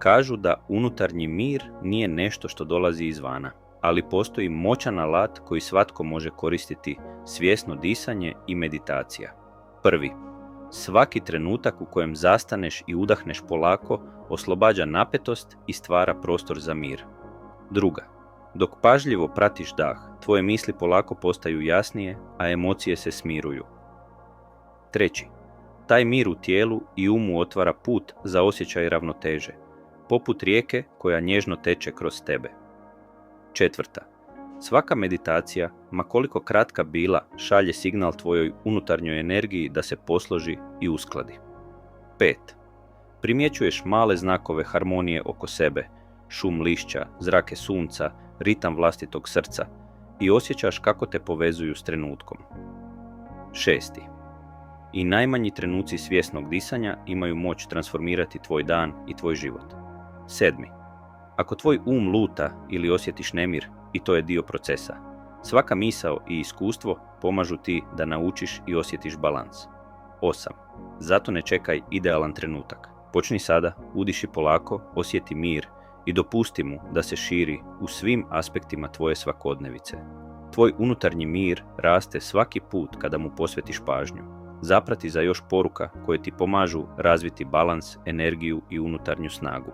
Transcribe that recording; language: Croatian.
Kažu da unutarnji mir nije nešto što dolazi izvana, ali postoji moćan alat koji svatko može koristiti: svjesno disanje i meditacija. Prvi, svaki trenutak u kojem zastaneš i udahneš polako oslobađa napetost i stvara prostor za mir. Druga, dok pažljivo pratiš dah, tvoje misli polako postaju jasnije, a emocije se smiruju. Treći, taj mir u tijelu i umu otvara put za osjećaj ravnoteže, poput rijeke koja nježno teče kroz tebe. Četvrta, svaka meditacija, ma koliko kratka bila, šalje signal tvojoj unutarnjoj energiji da se posloži i uskladi. 5. Primjećuješ male znakove harmonije oko sebe, šum lišća, zrake sunca, ritam vlastitog srca i osjećaš kako te povezuju s trenutkom. 6. I najmanji trenuci svjesnog disanja imaju moć transformirati tvoj dan i tvoj život. 7. Ako tvoj um luta ili osjetiš nemir, i to je dio procesa, svaka misao i iskustvo pomažu ti da naučiš i osjetiš balans. 8. Zato ne čekaj idealan trenutak. Počni sada, udiši polako, osjeti mir i dopusti mu da se širi u svim aspektima tvoje svakodnevice. Tvoj unutarnji mir raste svaki put kada mu posvetiš pažnju. Zaprati za još poruka koje ti pomažu razviti balans, energiju i unutarnju snagu.